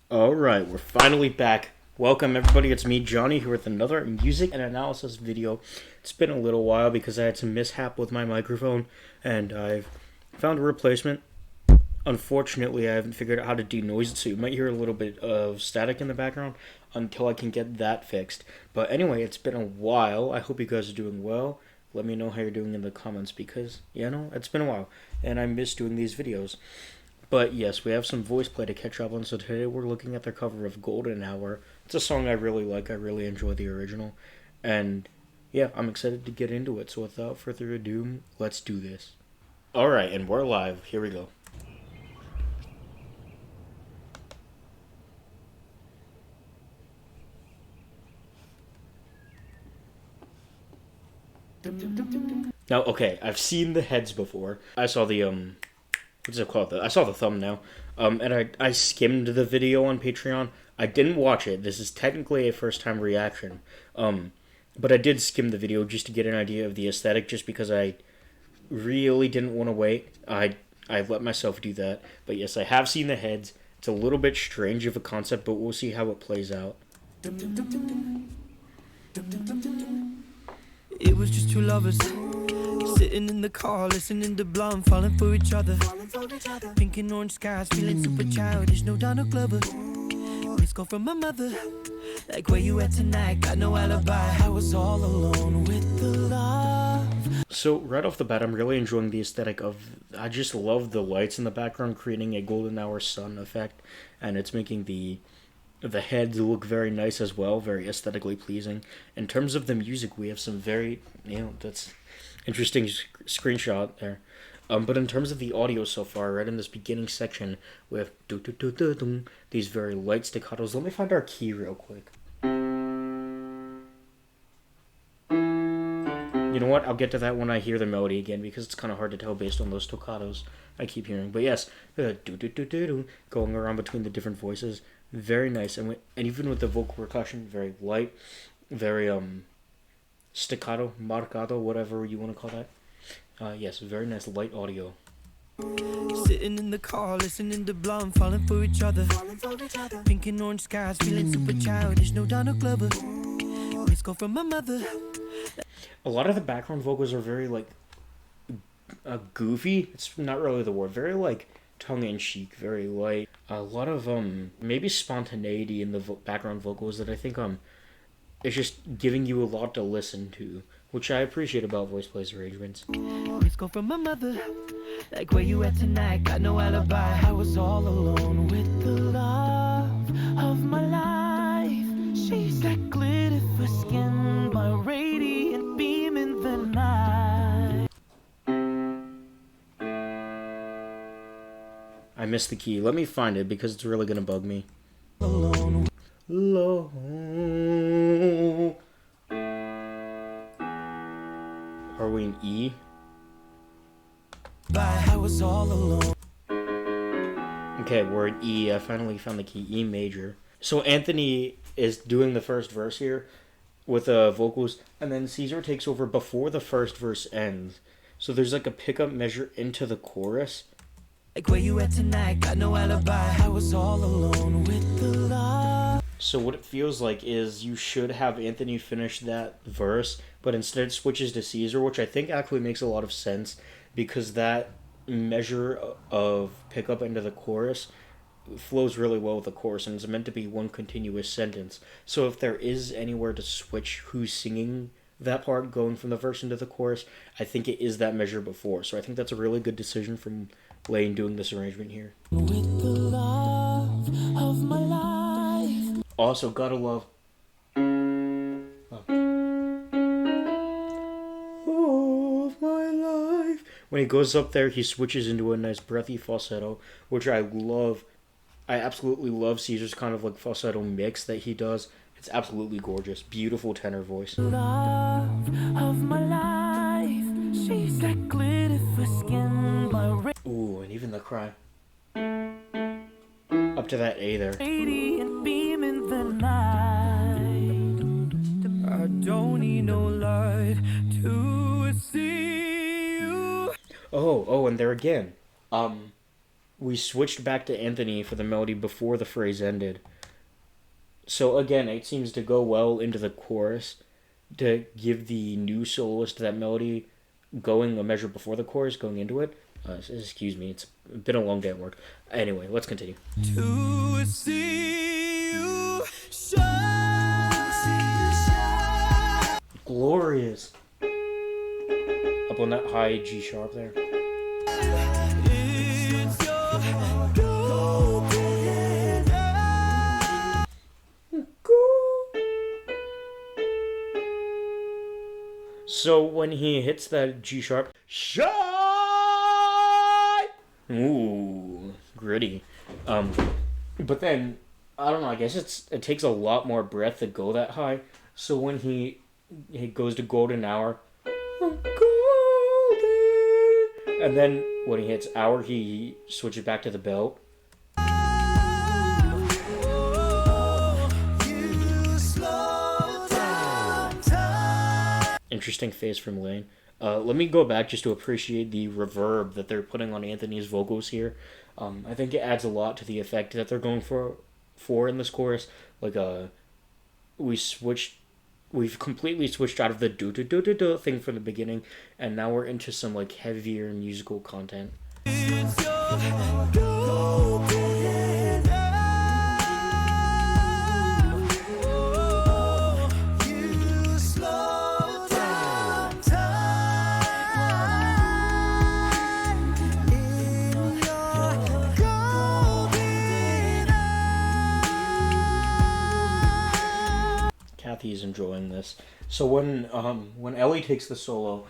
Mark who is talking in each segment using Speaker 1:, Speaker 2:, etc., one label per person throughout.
Speaker 1: Alright, we're finally back. Welcome everybody, it's me, Johnny, here with another music and analysis video. It's been a little while because I had some mishap with my microphone, and I've found a replacement. Unfortunately, I haven't figured out how to denoise it, so you might hear a little bit of static in the background until I can get that fixed. But anyway, it's been a while. I hope you guys are doing well. Let me know how you're doing in the comments because, it's been a while, and I miss doing these videos. But yes, we have some Voiceplay to catch up on, so today we're looking at their cover of Golden Hour. It's a song I really like, I really enjoy the original, and yeah, I'm excited to get into it, so without further ado, let's do this. Alright, and we're live, here we go. Now, okay, I've seen the heads before. I saw the, what's it called? I saw the thumbnail, and I skimmed the video on Patreon. I didn't watch it. This is technically a first-time reaction, but I did skim the video just to get an idea of the aesthetic, just because I really didn't want to wait. I let myself do that. But yes, I have seen the heads. It's a little bit strange of a concept, but we'll see how it plays out.
Speaker 2: It was just two lovers sitting in the car, listening to Blonde, falling for each other. Pink and orange skies, feeling super childish, no Donald Glover. Let's go from my mother, like where you at tonight, got no alibi. I was all alone with the love.
Speaker 1: So right off the bat, I'm really enjoying the aesthetic of, I just love the lights in the background creating a golden hour sun effect, and it's making the heads look very nice as well, very aesthetically pleasing. In terms of the music, we have some very, that's interesting screenshot there. But in terms of the audio so far, right in this beginning section, we have these very light staccatos. Let me find our key real quick. You know what? I'll get to that when I hear the melody again, because it's kind of hard to tell based on those staccatos I keep hearing. But yes, going around between the different voices. Very nice, and even with the vocal percussion, very light, very staccato, marcato, whatever you want to call that. Yes, very nice light audio.
Speaker 2: Sitting in the car, listening to Blonde, falling for each other. Pink and orange skies, feeling super childish, no Donald Glover. Let's go from my mother.
Speaker 1: A lot of the background vocals are very goofy. It's not really the word. Very tongue-in-cheek, very light. A lot of maybe spontaneity in the background vocals that I think it's just giving you a lot to listen to, which I appreciate about Voiceplay's arrangements.
Speaker 2: Let's go from my mother, like where you at tonight, got no alibi. I was all alone with the love of my life. She's that glitter for skin, my radiant beam in the night.
Speaker 1: I missed the key. Let me find it because it's really gonna bug me.
Speaker 2: Alone.
Speaker 1: Low. Are we in E?
Speaker 2: I was all alone.
Speaker 1: Okay, we're in E. I finally found the key, E major. So Anthony is doing the first verse here with vocals, and then Caesar takes over before the first verse ends. So there's like a pickup measure into the chorus.
Speaker 2: Like where you at tonight, got no alibi. I was all alone with the love.
Speaker 1: So what it feels like is you should have Anthony finish that verse, but instead switches to Caesar, which I think actually makes a lot of sense because that measure of pickup into the chorus flows really well with the chorus, and it's meant to be one continuous sentence. So if there is anywhere to switch who's singing that part going from the verse into the chorus, I think it is that measure before. So I think that's a really good decision from Lane doing this arrangement here.
Speaker 2: With the love of my life.
Speaker 1: Also, gotta love. Of my life. When he goes up there, he switches into a nice breathy falsetto, which I love. I absolutely love Caesar's kind of falsetto mix that he does. It's absolutely gorgeous. Beautiful tenor voice.
Speaker 2: Love of my life. She's that glitter for skin, my
Speaker 1: Ooh, and even the cry. Up to that A there.
Speaker 2: radiant beam in the night. I don't need no light to see you.
Speaker 1: Oh, and there again. we switched back to Anthony for the melody before the phrase ended. So again, it seems to go well into the chorus to give the new soloist that melody going a measure before the chorus, going into it. Excuse me, it's been a long day at work. Anyway, let's continue.
Speaker 2: To see you shine.
Speaker 1: Glorious. Up on that high G sharp there.
Speaker 2: It's your golden hour.
Speaker 1: So when he hits that G sharp, shine. Ooh, gritty. But then I don't know. I guess it takes a lot more breath to go that high. So when he goes to golden hour, golden, and then when he hits hour, he switches back to the belt. Interesting face from Lane. Let me go back just to appreciate the reverb that they're putting on Anthony's vocals here. I think it adds a lot to the effect that they're going for in this chorus. Like we've completely switched out of the do do do do do thing from the beginning, and now we're into some like heavier musical content.
Speaker 2: It's your golden hour. You slow down time in your golden hour.
Speaker 1: Kathy's enjoying this. So when Ellie takes the solo,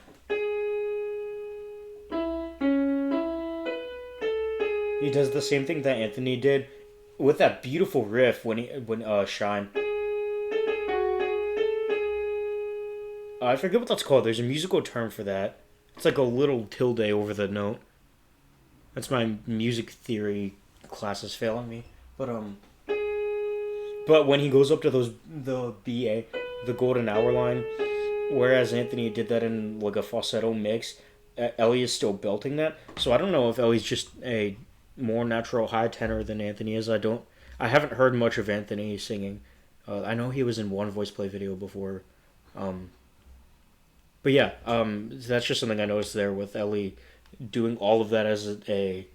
Speaker 1: he does the same thing that Anthony did with that beautiful riff when Shine. I forget what that's called. There's a musical term for that. It's like a little tilde over the note. That's my music theory classes failing me. But when he goes up to the BA, the golden hour line, whereas Anthony did that in like a falsetto mix, Ellie is still belting that. So I don't know if Ellie's just a more natural high tenor than Anthony is. I haven't heard much of Anthony singing. I know he was in one Voiceplay video before. But yeah, that's just something I noticed there with Ellie doing all of that as a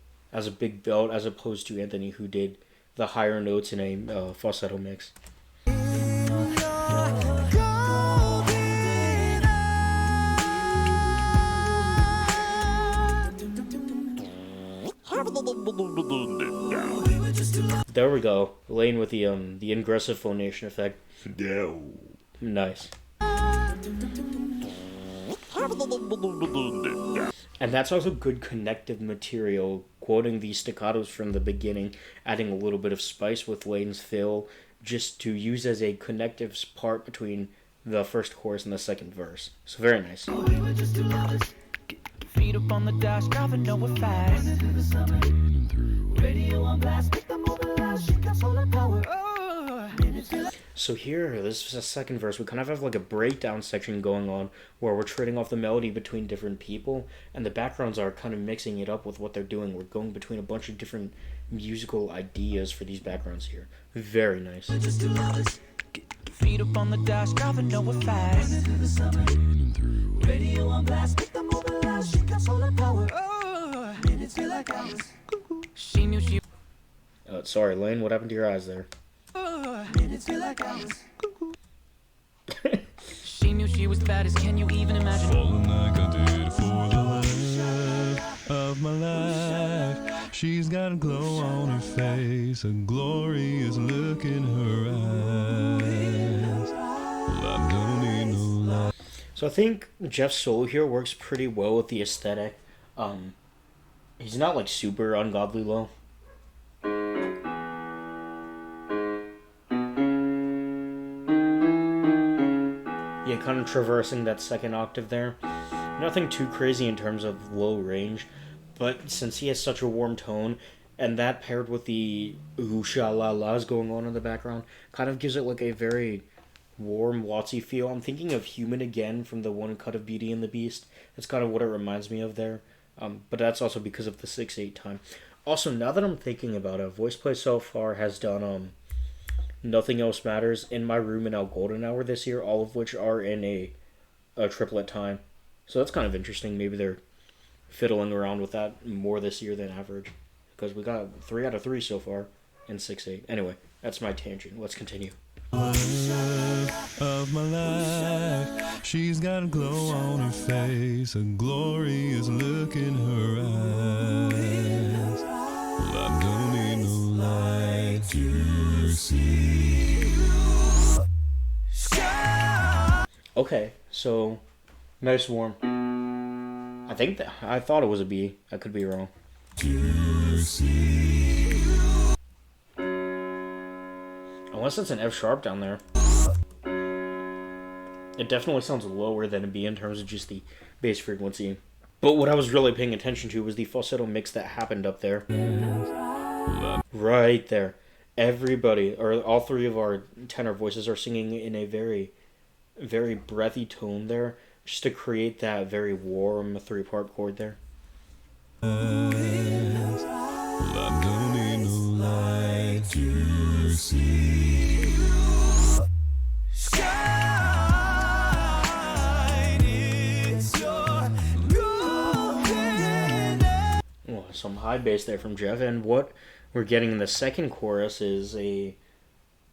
Speaker 1: big belt, as opposed to Anthony, who did the higher notes in a falsetto mix. There we go. Lane with the ingressive phonation effect. No. Nice. And that's also good connective material, quoting the staccatos from the beginning, adding a little bit of spice with Lane's fill, just to use as a connective part between the first chorus and the second verse. So very nice.
Speaker 2: Feet up on the dash, driving nowhere fast. Radio on blast, pick them over last. She got solar power.
Speaker 1: So here, this is the second verse. We kind of have like a breakdown section going on where we're trading off the melody between different people, and the backgrounds are kind of mixing it up with what they're doing. We're going between a bunch of different musical ideas for these backgrounds here. Very nice.
Speaker 2: Feet up on the dash, driving nowhere fast. Radio on blast, pick them over last. She got solar power. Minutes feel like hours. She knew she.
Speaker 1: Sorry, Lane. What happened to your eyes there?
Speaker 2: Minutes feel like hours. She knew she was the baddest. Can you even imagine?
Speaker 3: Falling like I did for the life of my life. She's got a glow on her face, a glorious look in her eyes. Well, I don't need no light.
Speaker 1: So I think Jeff's solo here works pretty well with the aesthetic. He's not like super ungodly low. Yeah, kind of traversing that second octave there. Nothing too crazy in terms of low range, but since he has such a warm tone, and that paired with the ooh-sha-la-las going on in the background, kind of gives it like a very warm, waltzy feel. I'm thinking of Human again from the one cut of Beauty and the Beast. That's kind of what it reminds me of there. But that's also because of the 6/8 time. Also, now that I'm thinking about it, Voiceplay so far has done Nothing Else Matters, In My Room, and Our Golden Hour this year, all of which are in a triplet time. So that's kind of interesting. Maybe they're fiddling around with that more this year than average. Because we got 3 out of 3 so far in 6/8. Anyway, that's my tangent. Let's continue.
Speaker 3: Of my life, she's got a glow on her face, a glorious look in her eyes. Well, I don't need no light to see.
Speaker 1: Okay, so nice warm. I thought it was a B. I could be wrong. Unless it's an F sharp down there. It definitely sounds lower than a B in terms of just the bass frequency. But what I was really paying attention to was the falsetto mix that happened up there. Right there. Everybody, or all 3 of our tenor voices are singing in a very, very breathy tone there, just to create that very warm 3-part chord there.
Speaker 3: Well, I don't need no light to see.
Speaker 1: Oh, some high bass there from Jeff, and what we're getting in the second chorus is a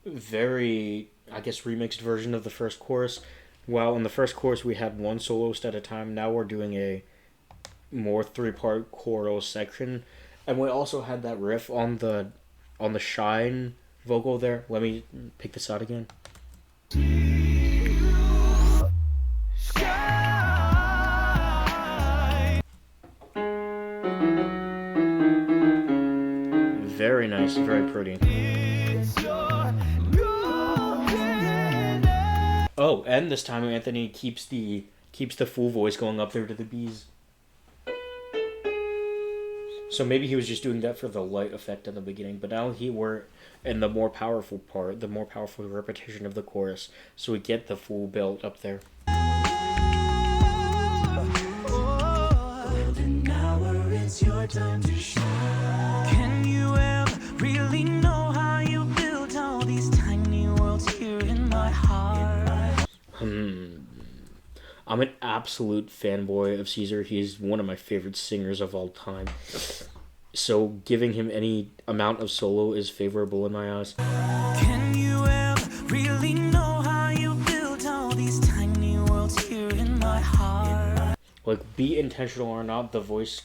Speaker 1: very, I guess, remixed version of the first chorus. While in the first chorus we had one soloist at a time, now we're doing a more 3-part choral section, and we also had that riff on the shine vocal there. Let me pick this out again. Very nice, very pretty. Oh, and this time Anthony keeps the full voice going up there to the B's. So maybe he was just doing that for the light effect at the beginning, but now we're in the more powerful part, the more powerful repetition of the chorus, so we get the full build up there.
Speaker 2: Golden hour, it's your time to shine. Can you ever really know how you built all these tiny worlds here in my heart?
Speaker 1: I'm an absolute fanboy of Caesar. He's one of my favorite singers of all time. So giving him any amount of solo is favorable in my eyes.
Speaker 2: Can you ever really know how you built all these tiny worlds here in my heart?
Speaker 1: Like, be intentional or not, the voice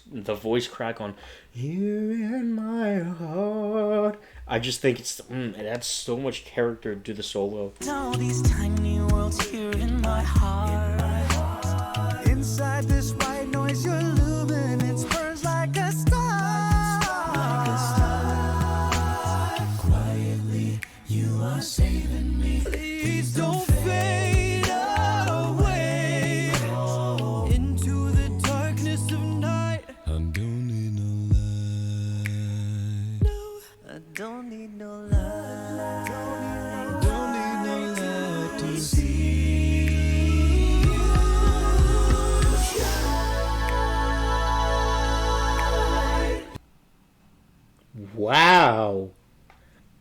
Speaker 1: crack on "Here in my heart." I just think it adds so much character to the solo.
Speaker 2: All these tiny worlds here in my heart. Inside this white noise, your luminance burns like a star. Like a star. Quietly, you are saving me. Please don't fade away into the darkness of night.
Speaker 3: I don't need no light.
Speaker 2: No, I don't need no light.
Speaker 3: Don't need no light to see.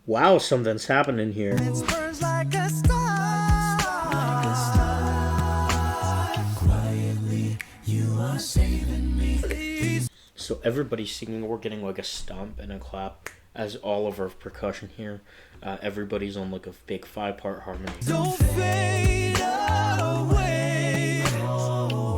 Speaker 1: Wow, something's happening here.
Speaker 2: It burns like a star. Like a star. Quietly, you are saving me. Please.
Speaker 1: So everybody's singing, we're getting like a stomp and a clap as all of our percussion here. Everybody's on like a big 5-part harmony.
Speaker 2: Don't fade away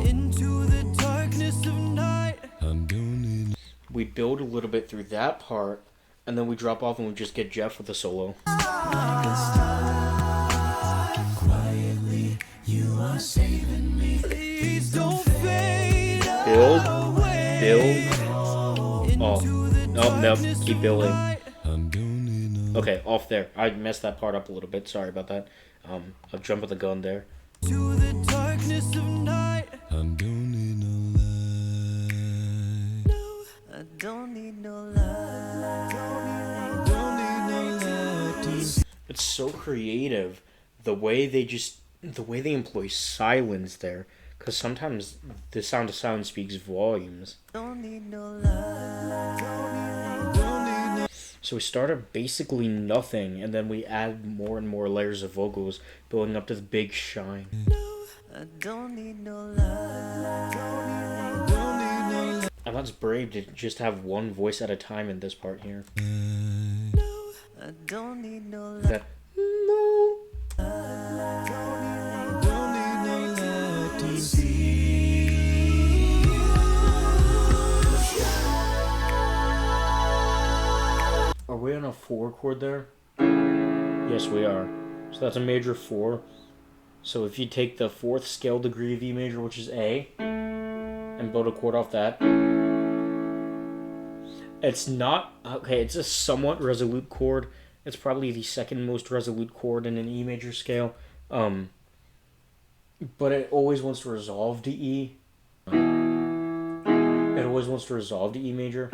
Speaker 2: into the darkness of night.
Speaker 3: I don't need
Speaker 1: We build a little bit through that part, and then we drop off and we just get Jeff with the solo.
Speaker 2: Like a star. Quietly, you are saving me. Please don't fade
Speaker 1: Build.
Speaker 2: away.
Speaker 1: Oh, no, keep building.
Speaker 3: I don't need no
Speaker 1: Okay, off there. I messed that part up a little bit. Sorry about that. I'll jump with the gun there.
Speaker 2: To the darkness of night.
Speaker 3: I don't need no light.
Speaker 2: No, I don't need no light.
Speaker 3: Don't need no light to see.
Speaker 1: It's so creative. The way they employ silence there. Because sometimes the sound of silence speaks volumes.
Speaker 2: Don't need no light.
Speaker 1: So we start at basically nothing, and then we add more and more layers of vocals, building up to the big shine.
Speaker 2: I don't need no love.
Speaker 1: And that's brave to just have one voice at a time in this part here.
Speaker 2: I don't need no love.
Speaker 1: That no. Are we on a 4 chord there? Yes, we are. So that's a major 4. So if you take the 4th scale degree of E major, which is A, and build a chord off that, it's not, okay, it's a somewhat resolute chord. It's probably the second most resolute chord in an E major scale. But it always wants to resolve to E. It always wants to resolve to E major.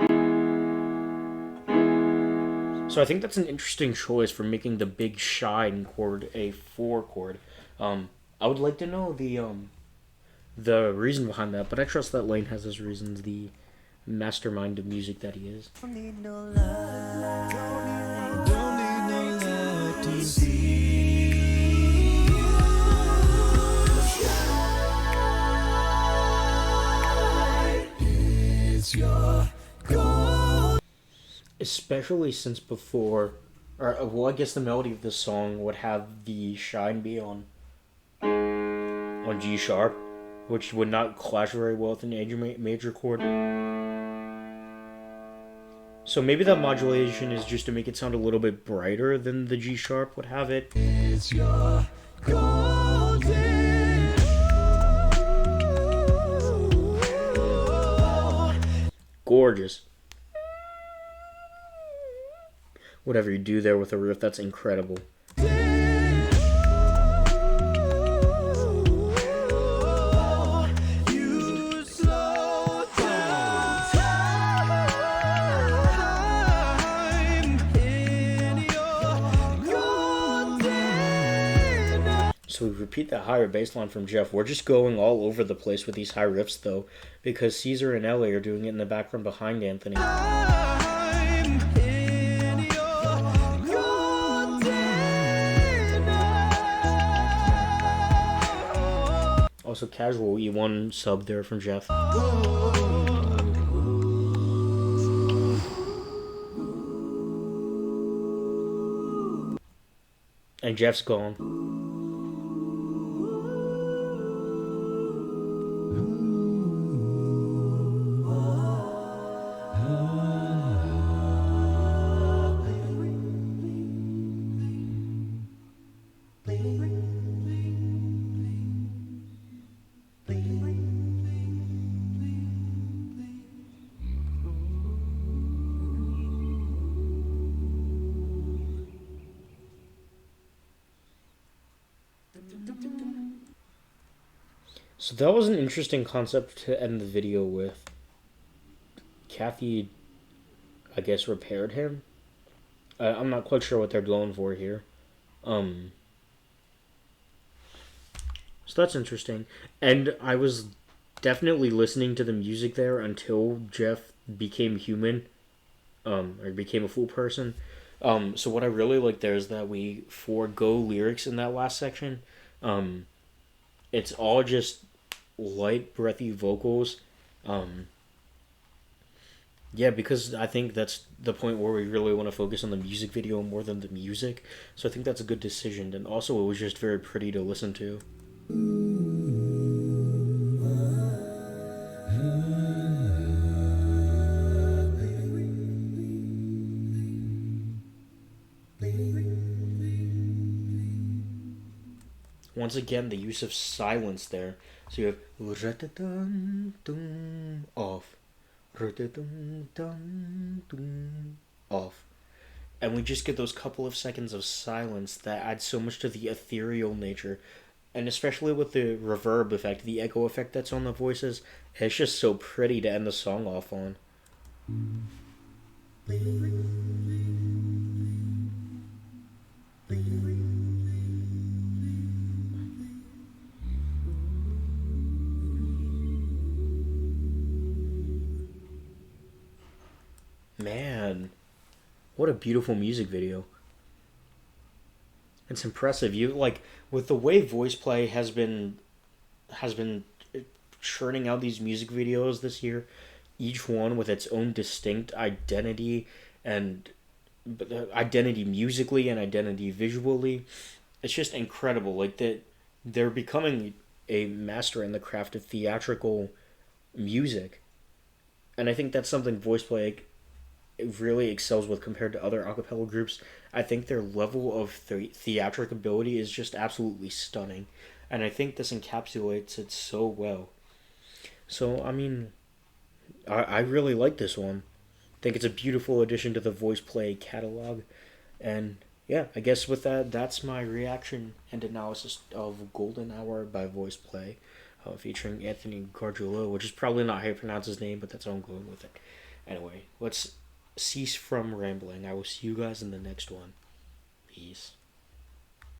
Speaker 1: So I think that's an interesting choice for making the big shine chord a 4 chord. I would like to know the reason behind that, but I trust that Lane has his reasons, the mastermind of music that he is.
Speaker 2: Don't need no love. Don't need no love to see. It's your goal.
Speaker 1: Especially since before, or well, I guess the melody of this song would have the shine be on G sharp, which would not clash very well with an major chord. So maybe that modulation is just to make it sound a little bit brighter than the G sharp would have it.
Speaker 2: It's your golden.
Speaker 1: Gorgeous. Whatever you do there with the riff, that's incredible.
Speaker 2: You slow down time in your golden.
Speaker 1: So we repeat that higher bass line from Jeff. We're just going all over the place with these high riffs, though, because Caesar and Ellie are doing it in the background behind Anthony. Also, casual E1 sub there from Jeff. And Jeff's gone. So that was an interesting concept to end the video with. Kathy, I guess, repaired him. I'm not quite sure what they're going for here. So that's interesting. And I was definitely listening to the music there until Jeff became human, or became a full person. So what I really like there is that we forego lyrics in that last section. It's all just light, breathy vocals. Yeah, because I think that's the point where we really want to focus on the music video more than the music. So I think that's a good decision. And also, it was just very pretty to listen to. Once again, the use of silence there. So you have off, off, and we just get those couple of seconds of silence that add so much to the ethereal nature, and especially with the reverb effect, the echo effect that's on the voices. It's just so pretty to end the song off on. Man, What a beautiful music video. It's impressive. You like with the way Voiceplay has been churning out these music videos this year, each one with its own distinct identity and identity musically and identity visually. It's just incredible. Like that, they're becoming a master in the craft of theatrical music, and I think that's something Voiceplay really excels with compared to other a cappella groups. I think their level of theatric ability is just absolutely stunning, and I think this encapsulates it so well. So I mean, I really like this one. I think it's a beautiful addition to the Voiceplay catalog, and yeah, I guess with that, that's my reaction and analysis of Golden Hour by Voiceplay, featuring Anthony Gargiulo, which is probably not how you pronounce his name, but that's how I'm going with it. Anyway, let's cease from rambling. I will see you guys in the next one. Peace.